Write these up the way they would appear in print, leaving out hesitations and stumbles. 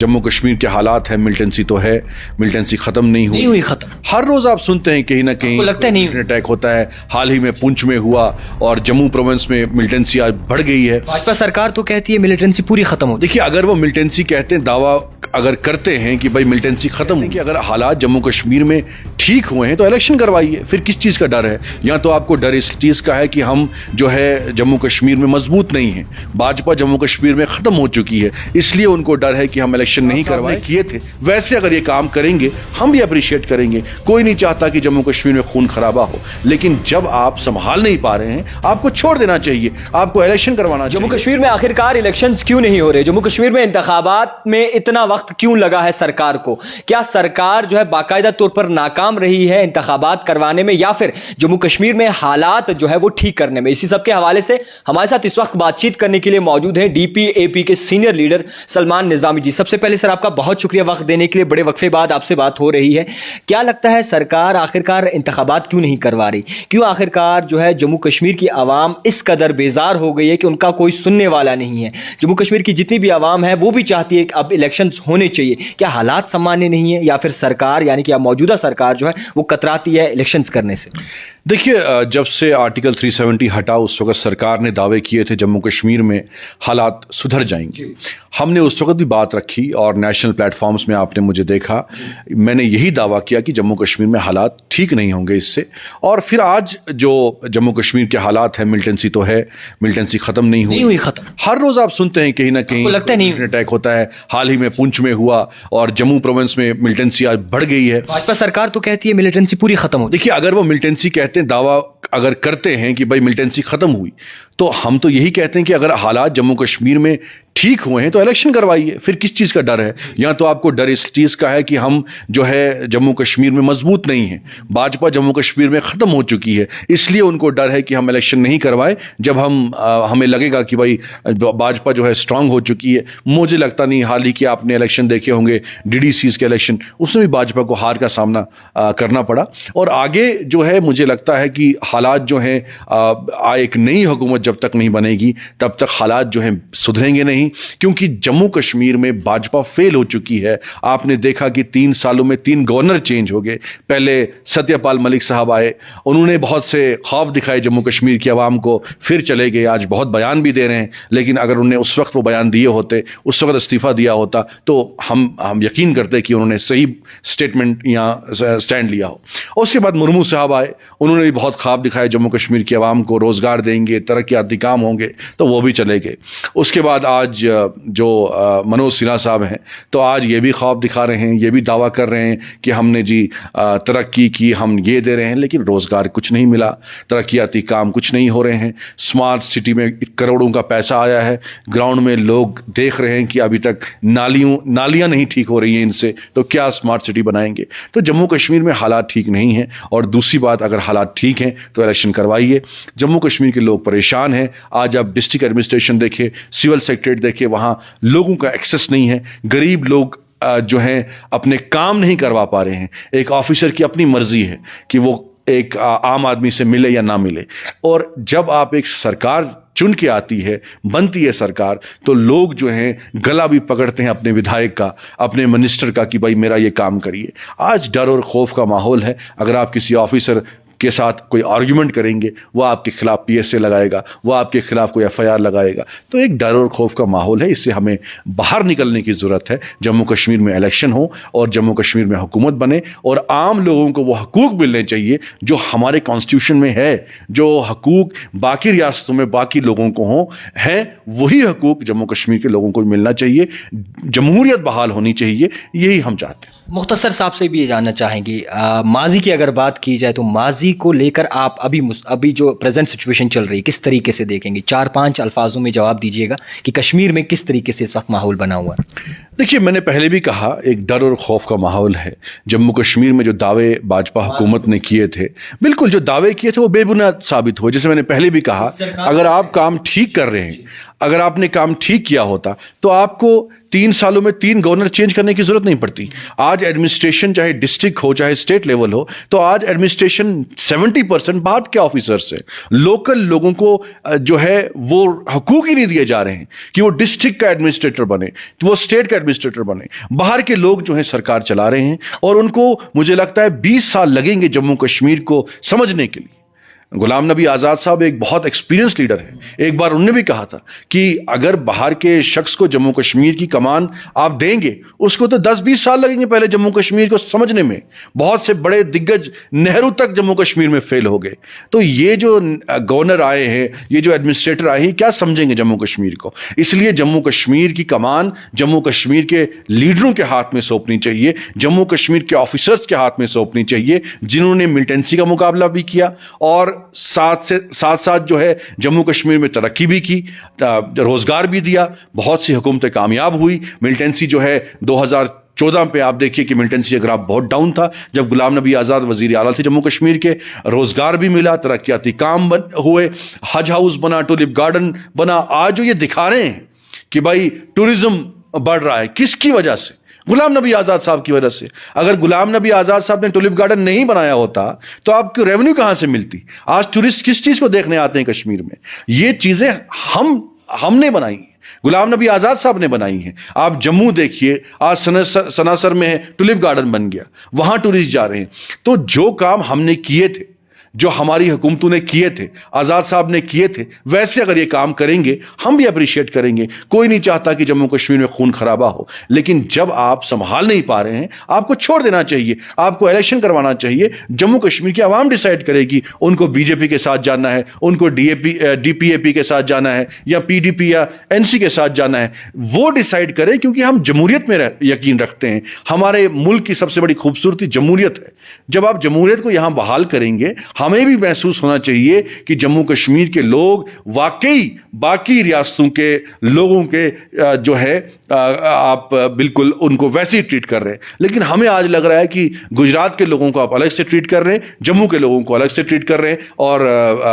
जम्मू कश्मीर के हालात है, मिलिटेंसी तो है, मिलिटेंसी खत्म नहीं हुई खत्म। हर रोज आप सुनते हैं कहीं ना कहीं लगता है नहीं अटैक होता है। हाल ही में पुंछ में हुआ और जम्मू प्रोविंस में मिलिटेंसी आज बढ़ गई है। भाजपा सरकार तो कहती है मिलिटेंसी पूरी खत्म हो। देखिए, अगर वो मिलिटेंसी कहते हैं, दावा अगर करते हैं कि भाई मिलिटेंसी खत्म होगी, अगर हालात जम्मू कश्मीर में ठीक हुए हैं तो इलेक्शन करवाइए। फिर किस चीज का डर है? या तो आपको डर इस चीज का है कि हम जो है जम्मू कश्मीर में मजबूत नहीं है, भाजपा जम्मू कश्मीर में खत्म हो चुकी है, इसलिए उनको डर है कि हम इलेक्शन नहीं करवाएं। किए थे वैसे अगर ये काम करेंगे हम भी अप्रिशिएट करेंगे। कोई नहीं चाहता कि जम्मू कश्मीर में खून खराबा हो, लेकिन जब आप संभाल नहीं पा रहे हैं आपको छोड़ देना चाहिए, आपको इलेक्शन करवाना चाहिए। जम्मू कश्मीर में आखिरकार इलेक्शंस क्यों नहीं हो रहे? जम्मू कश्मीर में इंतखाबात में इतना वक्त क्यों लगा है सरकार को? क्या सरकार जो है बाकायदा तौर पर नाकाम रही है इंतखाबात करवाने में, या फिर जम्मू कश्मीर में हालात जो है वो ठीक करने में? इसी सब के हवाले से हमारे साथ इस वक्त बातचीत करने के लिए मौजूद है DPAP के सीनियर लीडर सलमान निजामी जी। सबसे पहले सर आपका बहुत शुक्रिया वक्त देने के लिए, बड़े वक्फे बाद आपसे बात हो रही है। क्या लगता है सरकार आखिरकार इंतखाबात क्यों नहीं करवा रही? क्यों आखिरकार जो है जम्मू कश्मीर की आवाम इस कदर बेजार हो गई है कि उनका कोई सुनने वाला नहीं है? जम्मू कश्मीर की जितनी भी आवाम है वो भी चाहती है कि अब इलेक्शंस होने चाहिए। क्या हालात सामान्य नहीं है, या फिर सरकार यानी कि मौजूदा सरकार जो है वो कतराती है इलेक्शंस करने से? देखिए, जब से आर्टिकल 370 हटा उस वक्त सरकार ने दावे किए थे जम्मू कश्मीर में हालात सुधर जाएंगे। हमने उस वक्त भी बात रखी और नेशनल प्लेटफॉर्म्स में आपने मुझे देखा, मैंने यही दावा किया कि जम्मू कश्मीर में हालात ठीक नहीं होंगे इससे। और फिर आज जो जम्मू कश्मीर के हालात है, मिलिटेंसी तो है, मिलिटेंसी खत्म नहीं हुई खत्म। हर रोज आप सुनते हैं कहीं ना कहीं लगता है नहीं अटैक होता है। हाल ही में पुंछ में हुआ और जम्मू प्रोविंस में मिलिटेंसी आज बढ़ गई है। भाजपा सरकार तो कहती है मिलिटेंसी पूरी खत्म हो। देखिए, अगर वो मिलिटेंसी कहते हैं, दावा अगर करते हैं कि भाई मिलिटेंसी खत्म हुई, तो हम तो यही कहते हैं कि अगर हालात जम्मू कश्मीर में ठीक हुए हैं तो इलेक्शन करवाइए। फिर किस चीज का डर है? या तो आपको डर इस चीज का है कि हम जो है जम्मू कश्मीर में मजबूत नहीं है, भाजपा जम्मू कश्मीर में खत्म हो चुकी है, इसलिए उनको डर है कि हम इलेक्शन नहीं करवाएं। जब हमें लगेगा कि भाई भाजपा जो है स्ट्रांग हो चुकी है। मुझे लगता नहीं, हाल ही के आपने इलेक्शन देखे होंगे, DDCs के इलेक्शन, उसमें भी भाजपा को हार का सामना करना पड़ा। और आगे जो है मुझे लगता है कि हालात जो हैं, एक नई हुकूमत जब तक नहीं बनेगी तब तक हालात जो हैं सुधरेंगे नहीं, क्योंकि जम्मू कश्मीर में भाजपा फेल हो चुकी है। आपने देखा कि 3 सालों में 3 गवर्नर चेंज हो गए। पहले सत्यपाल मलिक साहब आए, उन्होंने बहुत से ख्वाब दिखाए जम्मू कश्मीर की आवाम को, फिर चले गए। आज बहुत बयान भी दे रहे हैं, लेकिन अगर उन्होंने उस वक्त वो बयान दिए होते, उस वक्त इस्तीफा दिया होता, तो हम यकीन करते कि उन्होंने सही स्टेटमेंट या स्टैंड लिया हो। उसके बाद मुर्मू साहब आए, उन्होंने भी बहुत ख्वाब दिखाए जम्मू कश्मीर की आवाम को, रोजगार देंगे, तरक्याती काम होंगे, तो वो भी चले गए। उसके बाद आज जो मनोज सिन्हा साहब हैं, तो आज ये भी ख्वाब दिखा रहे हैं, ये भी दावा कर रहे हैं कि हमने जी तरक्की की, हम ये दे रहे हैं, लेकिन रोजगार कुछ नहीं मिला, तरक्याती काम कुछ नहीं हो रहे हैं। स्मार्ट सिटी में करोड़ों का पैसा आया है, ग्राउंड में लोग देख रहे हैं कि अभी तक नालियां नहीं ठीक हो रही हैं इनसे, तो क्या स्मार्ट सिटी बनाएंगे? तो जम्मू कश्मीर में हालात ठीक नहीं हैं। और दूसरी बात, अगर हालात ठीक हैं तो इलेक्शन करवाइए। जम्मू कश्मीर के लोग परेशान हैं। आज आप डिस्ट्रिक्ट एडमिनिस्ट्रेशन देखें, सिविल सेक्रेटरीट देखे, वहां लोगों का एक्सेस नहीं है। गरीब लोग जो हैं अपने काम नहीं करवा पा रहे हैं। एक ऑफिसर की अपनी मर्जी है कि वो एक आम आदमी से मिले या ना मिले। और जब आप एक सरकार चुन के आती है, बनती है सरकार, तो लोग जो हैं गला भी पकड़ते हैं अपने विधायक का, अपने मिनिस्टर का, कि भाई मेरा ये काम करिए। आज डर और खौफ का माहौल है। अगर आप किसी ऑफिसर के साथ कोई आर्ग्यूमेंट करेंगे, वो आपके खिलाफ PSA लगाएगा, वो आपके खिलाफ कोई FIR लगाएगा। तो एक डर और खौफ का माहौल है, इससे हमें बाहर निकलने की जरूरत है। जम्मू कश्मीर में इलेक्शन हो और जम्मू कश्मीर में हुकूमत बने और आम लोगों को वो हकूक मिलने चाहिए जो हमारे कॉन्स्टिट्यूशन में है। जो हकूक बाकी रियासतों में बाकी लोगों को हों, है वही हकूक जम्मू कश्मीर के लोगों को मिलना चाहिए। जमहूरियत बहाल होनी चाहिए, यही हम चाहते हैं। मुख्तसर साहब से भी ये जानना चाहेंगे, माजी की अगर बात की जाए तो माजी को लेकर आप अभी जो प्रेजेंट सिचुएशन चल रही है किस तरीके से देखेंगे? 4-5 अल्फाजों में जवाब दीजिएगा कि कश्मीर में किस तरीके से इस वक्त माहौल बना हुआ है। देखिए, मैंने पहले भी कहा, एक डर और खौफ का माहौल है। जम्मू कश्मीर में जो दावे भाजपा हुकूमत ने किए थे, बिल्कुल जो दावे किए थे वो बेबुनियाद साबित हुए। जैसे मैंने पहले भी कहा, अगर आप काम ठीक कर रहे हैं, अगर आपने काम ठीक किया होता तो आपको 3 सालों में 3 गवर्नर चेंज करने की जरूरत नहीं पड़ती। आज एडमिनिस्ट्रेशन चाहे डिस्ट्रिक्ट हो चाहे स्टेट लेवल हो, तो आज एडमिनिस्ट्रेशन 70% बाहर के ऑफिसर्स हैं। लोकल लोगों को जो है वो हकूक ही नहीं दिए जा रहे हैं कि वो डिस्ट्रिक्ट का एडमिनिस्ट्रेटर बने, तो वो स्टेट का एडमिनिस्ट्रेटर बने। बाहर के लोग जो है सरकार चला रहे हैं और उनको मुझे लगता है 20 साल लगेंगे जम्मू कश्मीर को समझने के लिए। गुलाम नबी आज़ाद साहब एक बहुत एक्सपीरियंस लीडर हैं। एक बार उन्होंने भी कहा था कि अगर बाहर के शख्स को जम्मू कश्मीर की कमान आप देंगे, उसको तो 10-20 साल लगेंगे पहले जम्मू कश्मीर को समझने में। बहुत से बड़े दिग्गज नेहरू तक जम्मू कश्मीर में फेल हो गए। तो ये जो गवर्नर आए हैं, ये जो एडमिनिस्ट्रेटर आए हैं, क्या समझेंगे जम्मू कश्मीर को? इसलिए जम्मू कश्मीर की कमान जम्मू कश्मीर के लीडरों के हाथ में सौंपनी चाहिए, जम्मू कश्मीर के ऑफिसर्स के हाथ में सौंपनी चाहिए, जिन्होंने मिलिटेंसी का मुकाबला भी किया और साथ साथ जो है जम्मू कश्मीर में तरक्की भी की, रोजगार भी दिया। बहुत सी हुकूमतें कामयाब हुई। मिलिटेंसी जो है 2014 पे आप देखिए कि मिलिटेंसी का ग्राफ बहुत डाउन था। जब गुलाम नबी आज़ाद वजीर आला थे जम्मू कश्मीर के, रोजगार भी मिला, तरक्याती काम हुए, हज हाउस बना, टूलिप गार्डन बना। आज जो ये दिखा रहे हैं कि भाई टूरिज्म बढ़ रहा है, किसकी वजह से? गुलाम नबी आज़ाद साहब की वजह से। अगर गुलाम नबी आज़ाद साहब ने टूलिप गार्डन नहीं बनाया होता तो आपको रेवेन्यू कहां से मिलती? आज टूरिस्ट किस चीज को देखने आते हैं कश्मीर में? ये चीजें हमने बनाई, गुलाम नबी आज़ाद साहब ने बनाई हैं। आप जम्मू देखिए, आज सनासर में टूलिप गार्डन बन गया, वहां टूरिस्ट जा रहे हैं। तो जो काम हमने किए थे, जो हमारी हुकूमतों ने किए थे, आज़ाद साहब ने किए थे, वैसे अगर ये काम करेंगे हम भी अप्रिशिएट करेंगे। कोई नहीं चाहता कि जम्मू कश्मीर में खून खराबा हो, लेकिन जब आप संभाल नहीं पा रहे हैं, आपको छोड़ देना चाहिए, आपको इलेक्शन करवाना चाहिए। जम्मू कश्मीर की आवाम डिसाइड करेगी उनको बीजेपी के साथ जाना है, उनको डीपीएपी के साथ जाना है, या पीडीपी या एनसी के साथ जाना है। वो डिसाइड करे, क्योंकि हम जमहूरियत में यकीन रखते हैं। हमारे मुल्क की सबसे बड़ी खूबसूरती जमहूरियत है। जब आप जमहूरियत को यहां बहाल करेंगे, हमें भी महसूस होना चाहिए कि जम्मू कश्मीर के लोग वाकई बाकी रियासतों के लोगों के जो है आप बिल्कुल उनको वैसे ही ट्रीट कर रहे हैं। लेकिन हमें आज लग रहा है कि गुजरात के लोगों को आप अलग से ट्रीट कर रहे हैं, जम्मू के लोगों को अलग से ट्रीट कर रहे हैं, और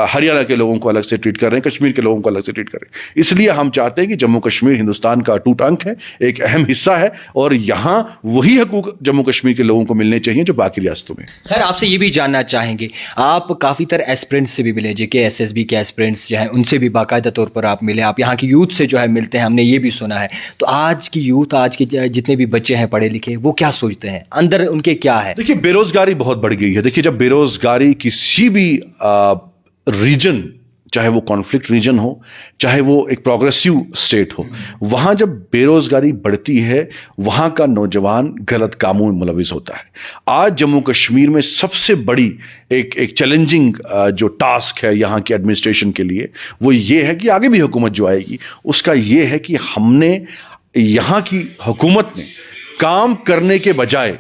हरियाणा के लोगों को अलग से ट्रीट कर रहे हैं, कश्मीर के लोगों को अलग से ट्रीट कर रहे हैं। इसलिए हम चाहते हैं कि जम्मू कश्मीर हिंदुस्तान का अटूट अंग है, एक अहम हिस्सा है, और यहां वही हकूक जम्मू कश्मीर के लोगों को मिलने चाहिए जो बाकी रियासतों में। खैर, आपसे ये भी जानना चाहेंगे, आप काफ़ी तरह एस्पिरेंट्स से भी मिले, जेके एसएसबी के एस्पिरेंट्स जो हैं उनसे भी बाकायदा तौर पर आप मिले, आप यहाँ की यूथ से जो है मिलते हैं, हमने ये भी सुना है। तो आज की यूथ, आज के जितने भी बच्चे हैं पढ़े लिखे, वो क्या सोचते हैं, अंदर उनके क्या है? देखिए, बेरोजगारी बहुत बढ़ गई है। देखिए, जब बेरोजगारी किसी भी रीजन, चाहे वो कॉन्फ्लिक्ट रीजन हो, चाहे वो एक प्रोग्रेसिव स्टेट हो, वहां जब बेरोजगारी बढ़ती है, वहां का नौजवान गलत कामों में मुलविस होता है। आज जम्मू कश्मीर में सबसे बड़ी एक चैलेंजिंग जो टास्क है यहाँ के एडमिनिस्ट्रेशन के लिए, वो ये है कि आगे भी हुकूमत जो आएगी उसका ये है कि हमने, यहाँ की हुकूमत ने काम करने के बजाय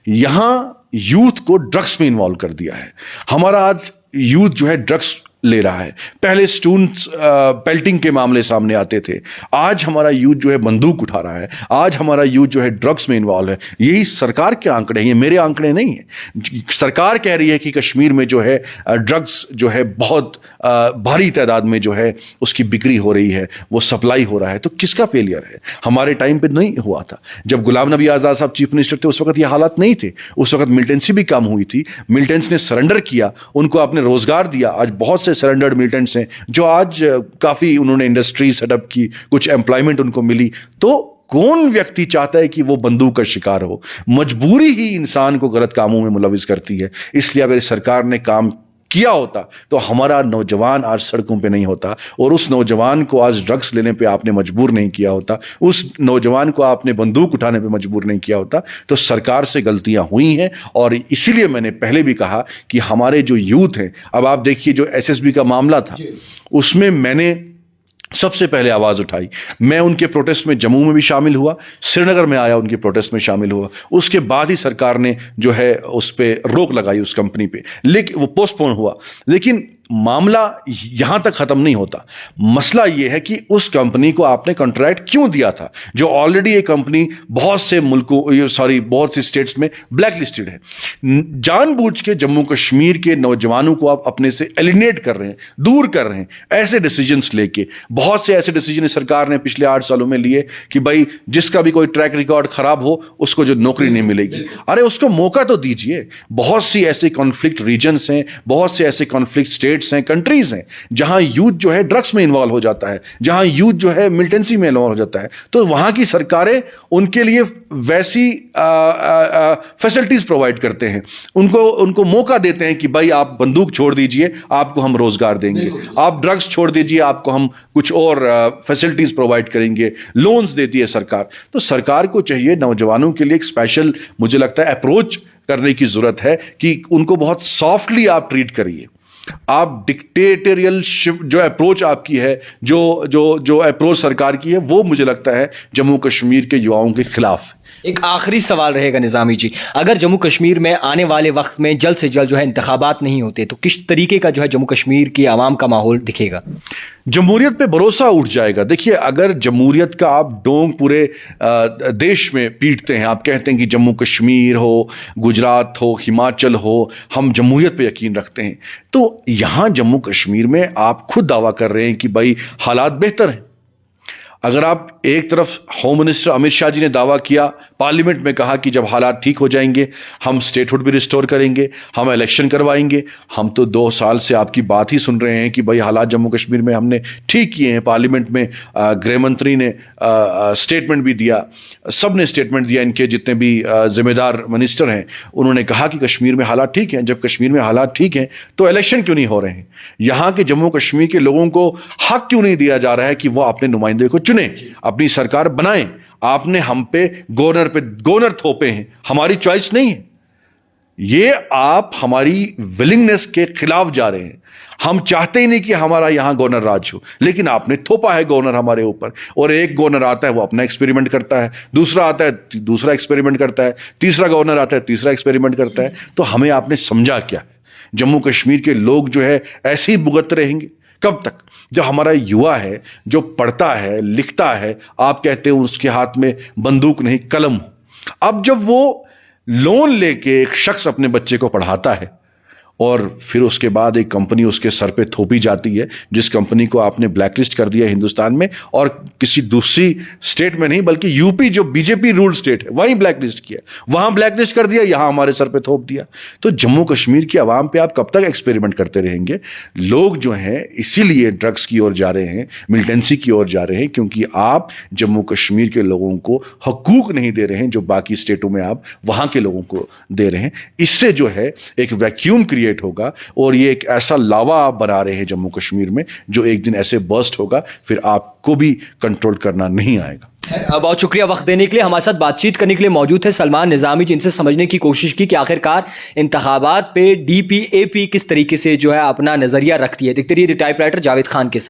यहाँ यूथ को ड्रग्स में इन्वॉल्व कर दिया है। हमारा आज यूथ जो है ड्रग्स ले रहा है। पहले स्टूडेंट्स पेल्टिंग के मामले सामने आते थे, आज हमारा यूथ जो है बंदूक उठा रहा है, आज हमारा यूथ जो है ड्रग्स में इन्वॉल्व है। यही सरकार के आंकड़े हैं, ये मेरे आंकड़े नहीं हैं। सरकार कह रही है कि कश्मीर में जो है ड्रग्स जो है बहुत भारी तादाद में जो है उसकी बिक्री हो रही है, वो सप्लाई हो रहा है। तो किसका फेलियर है? हमारे टाइम पे नहीं हुआ था। जब गुलाम नबी आज़ाद साहब चीफ मिनिस्टर थे उस वक्त ये हालात नहीं थे। उस वक्त मिलिटेंसी भी कम हुई थी, मिलिटेंट्स ने सरेंडर किया, उनको आपने रोजगार दिया। आज बहुत से सरेंडर्ड मिलिटेंट्स हैं जो आज काफी उन्होंने इंडस्ट्री सेटअप की, कुछ एम्प्लॉयमेंट उनको मिली। तो कौन व्यक्ति चाहता है कि वो बंदूक का शिकार हो? मजबूरी ही इंसान को गलत कामों में मुलविस करती है। इसलिए अगर सरकार ने काम किया होता तो हमारा नौजवान आज सड़कों पे नहीं होता, और उस नौजवान को आज ड्रग्स लेने पे आपने मजबूर नहीं किया होता, उस नौजवान को आपने बंदूक उठाने पे मजबूर नहीं किया होता। तो सरकार से गलतियां हुई हैं, और इसीलिए मैंने पहले भी कहा कि हमारे जो यूथ हैं, अब आप देखिए जो एसएसबी का मामला था, उसमें मैंने सबसे पहले आवाज उठाई। मैं उनके प्रोटेस्ट में जम्मू में भी शामिल हुआ, श्रीनगर में आया, उनके प्रोटेस्ट में शामिल हुआ। उसके बाद ही सरकार ने जो है उस पर रोक लगाई, उस कंपनी पे, लेकिन वो पोस्टपोन हुआ। लेकिन मामला यहां तक खत्म नहीं होता। मसला यह है कि उस कंपनी को आपने कॉन्ट्रैक्ट क्यों दिया था, जो ऑलरेडी ये कंपनी बहुत से बहुत सी स्टेट्स में ब्लैक लिस्टेड है। जानबूझ के जम्मू कश्मीर के नौजवानों को आप अपने से एलिनेट कर रहे हैं, दूर कर रहे हैं, ऐसे डिसीजंस लेके। बहुत से ऐसे डिसीजन सरकार ने पिछले 8 सालों में लिए कि भाई जिसका भी कोई ट्रैक रिकॉर्ड खराब हो उसको जो नौकरी नहीं मिलेगी। अरे उसको मौका तो दीजिए। बहुत सी ऐसे कॉन्फ्लिक्ट रीजन्स हैं, बहुत से ऐसे कॉन्फ्लिक्ट स्टेट्स हैं, कंट्रीज हैं जहां यूथ जो है ड्रग्स में इन्वॉल्व हो जाता है, जहां यूथ जो है मिलिटेंसी में इन्वॉल्व हो जाता है। तो वहां की सरकारें उनके लिए वैसी फैसिलिटीज प्रोवाइड करते हैं, उनको मौका देते हैं कि भाई आप बंदूक छोड़ दीजिए, आपको हम रोजगार देंगे, आप ड्रग्स छोड़ दीजिए, आपको हम कुछ और फैसिलिटीज प्रोवाइड करेंगे, लोन्स देती है सरकार। तो सरकार को चाहिए नौजवानों के लिए एक स्पेशल, मुझे लगता है, अप्रोच करने की जरूरत है कि उनको बहुत सॉफ्टली आप ट्रीट करिए। आप डिक्टेटोरियल जो अप्रोच आपकी है, जो अप्रोच सरकार की है, वो मुझे लगता है जम्मू कश्मीर के युवाओं के खिलाफ। एक आखिरी सवाल रहेगा निज़ामी जी, अगर जम्मू कश्मीर में आने वाले वक्त में जल्द से जल्द जो है इंतखाबात नहीं होते तो किस तरीके का जो है जम्मू कश्मीर की आवाम का माहौल दिखेगा? जमहूरियत पे भरोसा उठ जाएगा। देखिए, अगर जमहूरियत का आप डोंग पूरे देश में पीटते हैं, आप कहते हैं कि जम्मू कश्मीर हो, गुजरात हो, हिमाचल हो, हम जमहूरियत पे यकीन रखते हैं, तो यहां जम्मू कश्मीर में आप खुद दावा कर रहे हैं कि भाई हालात बेहतर हैं। अगर आप एक तरफ होम मिनिस्टर अमित शाह जी ने दावा किया, पार्लियामेंट में कहा कि जब हालात ठीक हो जाएंगे हम स्टेटहुड भी रिस्टोर करेंगे, हम इलेक्शन करवाएंगे। हम तो 2 साल से आपकी बात ही सुन रहे हैं कि भाई हालात जम्मू कश्मीर में हमने ठीक किए हैं। पार्लियामेंट में गृह मंत्री ने स्टेटमेंट भी दिया, सब ने स्टेटमेंट दिया, इनके जितने भी जिम्मेदार मिनिस्टर हैं उन्होंने कहा कि कश्मीर में हालात ठीक हैं। जब कश्मीर में हालात ठीक हैं तो इलेक्शन क्यों नहीं हो रहे हैं? यहाँ के जम्मू कश्मीर के लोगों को हक क्यों नहीं दिया जा रहा है कि वो अपने नुमाइंदे को चुने, अपनी सरकार बनाएं? आपने हम पे गवर्नर थोपे हैं, हमारी चॉइस नहीं है। ये आप हमारी विलिंगनेस के खिलाफ जा रहे हैं। हम चाहते ही नहीं कि हमारा यहां गवर्नर राज हो, लेकिन आपने थोपा है गवर्नर हमारे ऊपर। और एक गवर्नर आता है वो अपना एक्सपेरिमेंट करता है, दूसरा आता है दूसरा एक्सपेरिमेंट करता है, तीसरा गवर्नर आता है तीसरा एक्सपेरिमेंट करता है। तो हमें आपने समझा क्या है? जम्मू कश्मीर के लोग जो है ऐसे ही भुगतते रहेंगे कब तक? जब हमारा युवा है जो पढ़ता है लिखता है, आप कहते हैं उसके हाथ में बंदूक नहीं कलम हो। अब जब वो लोन लेके एक शख्स अपने बच्चे को पढ़ाता है और फिर उसके बाद एक कंपनी उसके सर पे थोपी जाती है, जिस कंपनी को आपने ब्लैकलिस्ट कर दिया हिंदुस्तान में, और किसी दूसरी स्टेट में नहीं बल्कि यूपी जो बीजेपी रूल स्टेट है वहीं ब्लैकलिस्ट किया, वहां ब्लैकलिस्ट कर दिया, यहां हमारे सर पे थोप दिया। तो जम्मू कश्मीर की आवाम पे आप कब तक एक्सपेरिमेंट करते रहेंगे? लोग जो हैं इसीलिए ड्रग्स की ओर जा रहे हैं, मिलिटेंसी की ओर जा रहे हैं, क्योंकि आप जम्मू कश्मीर के लोगों को हकूक नहीं दे रहे हैं जो बाकी स्टेटों में आप वहां के लोगों को दे रहे हैं। इससे जो है एक वैक्यूम क्रिएट होगा और ये एक ऐसा लावा आप बना रहे हैं जम्मू कश्मीर में जो एक दिन ऐसे बर्स्ट होगा, फिर आपको भी कंट्रोल करना नहीं आएगा। बहुत शुक्रिया वक्त देने के लिए। हमारे साथ बातचीत करने के लिए मौजूद है सलमान निज़ामी, जिनसे समझने की कोशिश की कि आखिरकार इंतखाबात पे DPAP किस तरीके से जो है अपना नजरिया रखती है। देखते रहिए टाइपराइटर जावेद खान के साथ।